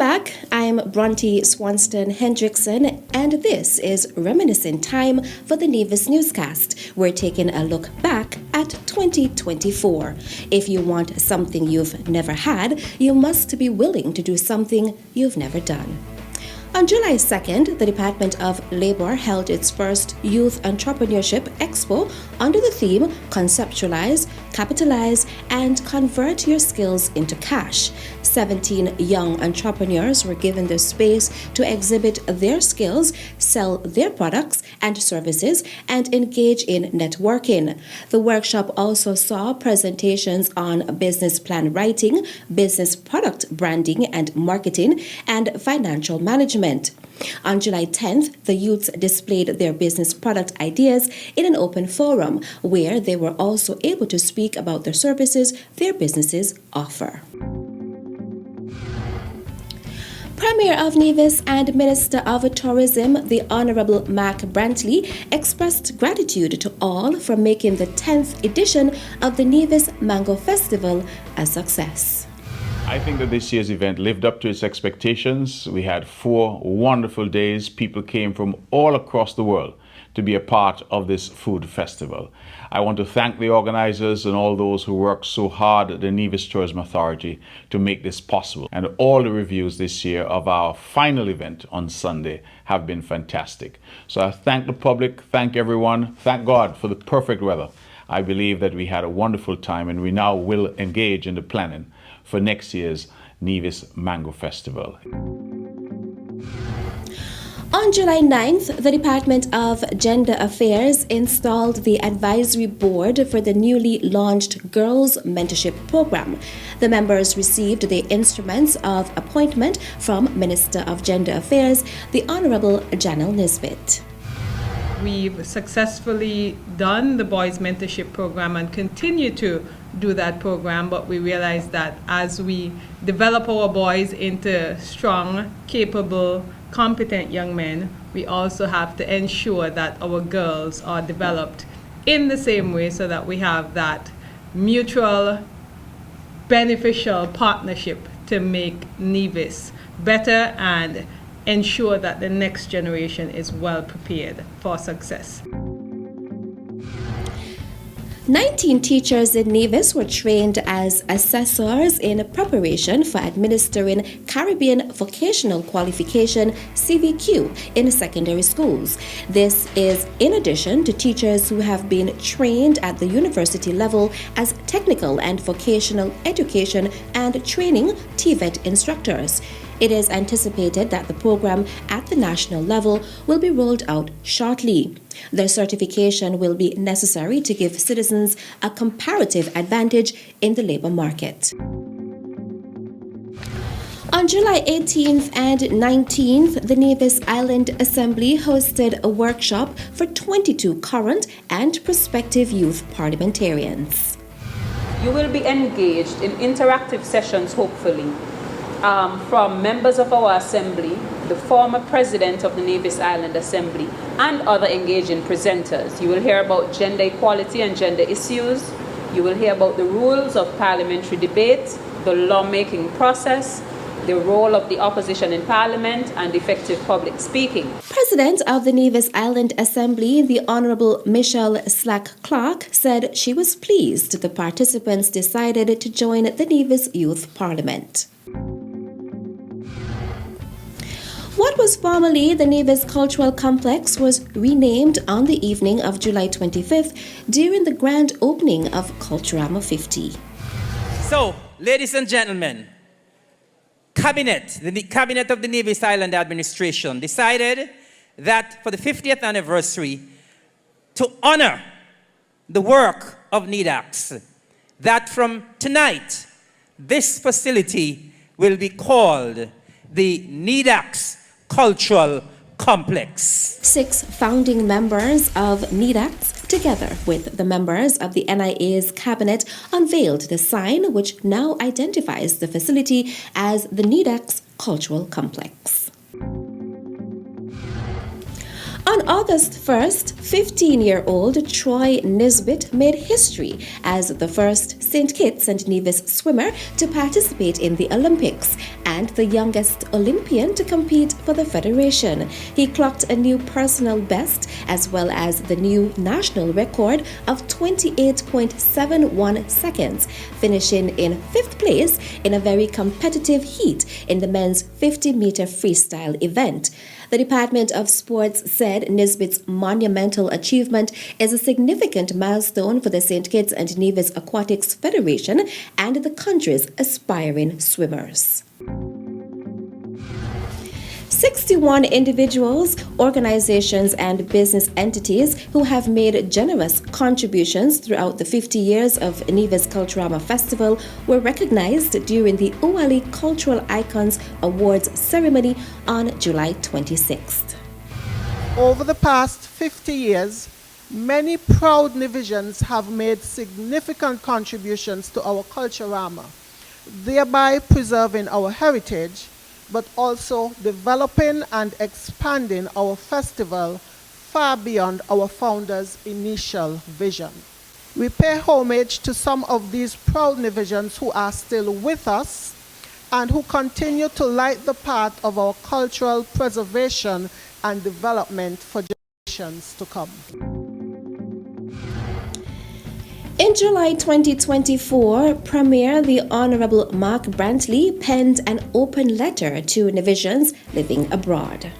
back. I'm Bronte Swanston Hendrickson, and this is Reminiscent Time for the Nevis Newscast. We're taking a look back at 2024. If you want something you've never had, you must be willing to do something you've never done. On July 2nd, the Department of Labor held its first Youth Entrepreneurship Expo under the theme Conceptualize, Capitalize, and Convert Your Skills into Cash. 17 young entrepreneurs were given the space to exhibit their skills, sell their products and services, and engage in networking. The workshop also saw presentations on business plan writing, business product branding and marketing, and financial management. On July 10th, the youths displayed their business product ideas in an open forum where they were also able to speak about the services their businesses offer. Premier of Nevis and Minister of Tourism, the Honourable Mac Brantley, expressed gratitude to all for making the 10th edition of the Nevis Mango Festival a success. I think that this year's event lived up to its expectations. We had 4 wonderful days. People came from all across the world to be a part of this food festival. I want to thank the organizers and all those who worked so hard at the Nevis Tourism Authority to make this possible. And all the reviews this year of our final event on Sunday have been fantastic. So I thank the public, thank everyone, thank God for the perfect weather. I believe that we had a wonderful time, and we now will engage in the planning for next year's Nevis Mango Festival. On July 9th, the Department of Gender Affairs installed the advisory board for the newly launched Girls Mentorship Program. The members received the instruments of appointment from Minister of Gender Affairs, the Honourable Janelle Nisbet. We've successfully done the Boys Mentorship Program and continue to do that program, but we realize that as we develop our boys into strong, capable, competent young men, we also have to ensure that our girls are developed in the same way so that we have that mutual beneficial partnership to make Nevis better and ensure that the next generation is well prepared for success. 19 teachers in Nevis were trained as assessors in preparation for administering Caribbean Vocational Qualification (CVQ) in secondary schools. This is in addition to teachers who have been trained at the university level as technical and vocational education and training TVET instructors. It is anticipated that the program at the national level will be rolled out shortly. The certification will be necessary to give citizens a comparative advantage in the labor market. On July 18th and 19th, the Nevis Island Assembly hosted a workshop for 22 current and prospective youth parliamentarians. You will be engaged in interactive sessions, hopefully, from members of our Assembly, the former President of the Nevis Island Assembly, and other engaging presenters. You will hear about gender equality and gender issues. You will hear about the rules of parliamentary debate, the lawmaking process, the role of the opposition in Parliament, and effective public speaking. President of the Nevis Island Assembly, the Honourable Michelle Slack-Clark, said she was pleased the participants decided to join the Nevis Youth Parliament. What was formerly the Nevis Cultural Complex was renamed on the evening of July 25th during the grand opening of Culturama 50. So, ladies and gentlemen, the Cabinet of the Nevis Island Administration decided that for the 50th anniversary, to honor the work of NIDAX, that from tonight, this facility will be called the NIDAX Cultural Complex. 6 founding members of NIDAX, together with the members of the NIA's cabinet, unveiled the sign which now identifies the facility as the NIDAX Cultural Complex. On August 1st, 15-year-old Troy Nisbet made history as the first St. Kitts and Nevis swimmer to participate in the Olympics and the youngest Olympian to compete for the Federation. He clocked a new personal best as well as the new national record of 28.71 seconds, finishing in 5th place in a very competitive heat in the men's 50-meter freestyle event. The Department of Sports said Nisbet's monumental achievement is a significant milestone for the St. Kitts and Nevis Aquatics Federation and the country's aspiring swimmers. 61 individuals, organizations, and business entities who have made generous contributions throughout the 50 years of Nevis Culturama Festival were recognized during the Uwali Cultural Icons Awards ceremony on July 26th. Over the past 50 years, many proud Nevisians have made significant contributions to our Culturama, thereby preserving our heritage, but also developing and expanding our festival far beyond our founders' initial vision. We pay homage to some of these proud Nevisians who are still with us and who continue to light the path of our cultural preservation and development for generations to come. In July 2024, Premier the Honorable Mark Brantley penned an open letter to Nevisians living abroad.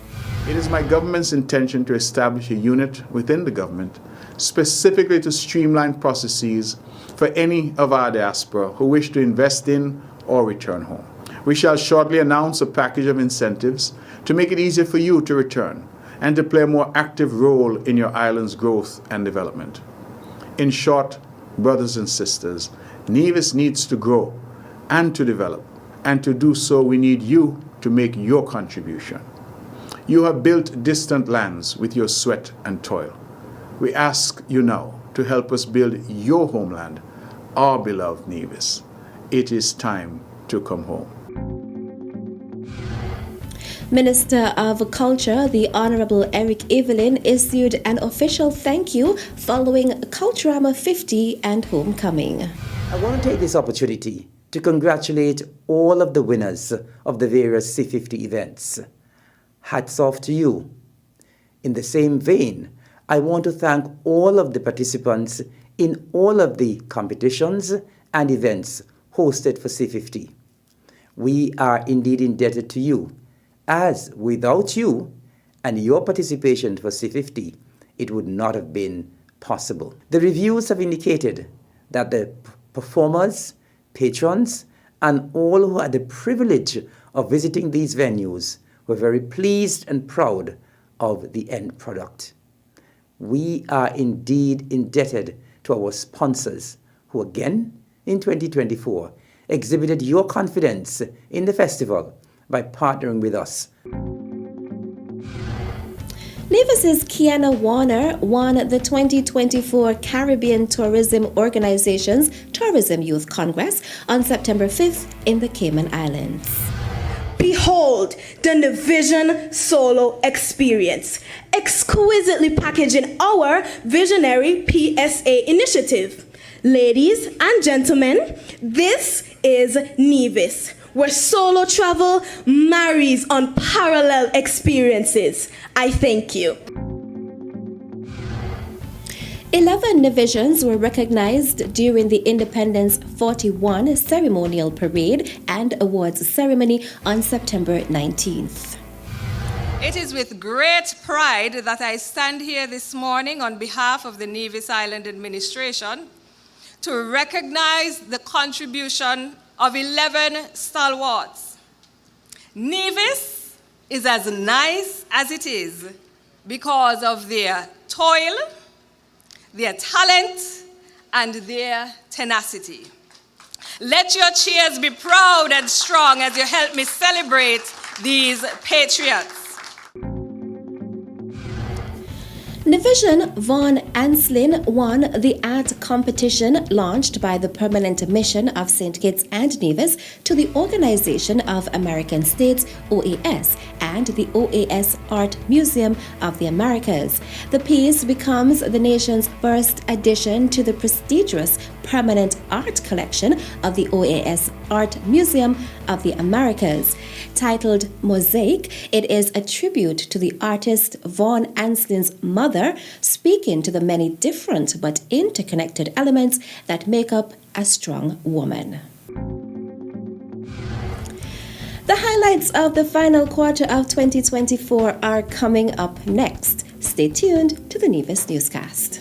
It is my government's intention to establish a unit within the government specifically to streamline processes for any of our diaspora who wish to invest in or return home. We shall shortly announce a package of incentives to make it easier for you to return and to play a more active role in your island's growth and development. In short, brothers and sisters, Nevis needs to grow and to develop, and to do so we need you to make your contribution. You have built distant lands with your sweat and toil. We ask you now to help us build your homeland, our beloved Nevis. It is time to come home. Minister of Culture, the Honorable Eric Evelyn, issued an official thank you following Culturama 50 and homecoming. I want to take this opportunity to congratulate all of the winners of the various C50 events. Hats off to you. In the same vein, I want to thank all of the participants in all of the competitions and events hosted for C50. We are indeed indebted to you, as without you and your participation for C50, it would not have been possible. The reviews have indicated that the performers, patrons, and all who had the privilege of visiting these venues were very pleased and proud of the end product. We are indeed indebted to our sponsors who again, in 2024, exhibited your confidence in the festival by partnering with us. Nevis's Kiana Warner won the 2024 Caribbean Tourism Organization's Tourism Youth Congress on September 5th in the Cayman Islands. Behold the Nevision Solo Experience, exquisitely packaged in our visionary PSA initiative. Ladies and gentlemen, this is Nevis, where solo travel marries unparalleled experiences. I thank you. 11 Nevisians were recognized during the Independence 41 ceremonial parade and awards ceremony on September 19th. It is with great pride that I stand here this morning on behalf of the Nevis Island Administration to recognize the contribution of 11 stalwarts. Nevis is as nice as it is because of their toil, their talent, and their tenacity. Let your cheers be proud and strong as you help me celebrate these patriots. Division Von Anslin won the art competition launched by the Permanent Mission of St. Kitts and Nevis to the Organization of American States, OAS, and the OAS Art Museum of the Americas. The piece becomes the nation's first addition to the prestigious permanent art collection of the OAS Art Museum of the Americas. Titled Mosaic, it is a tribute to the artist Von Anslin's mother, speaking to the many different but interconnected elements that make up a strong woman. The highlights of the final quarter of 2024 are coming up next. Stay tuned to the Nevis Newscast.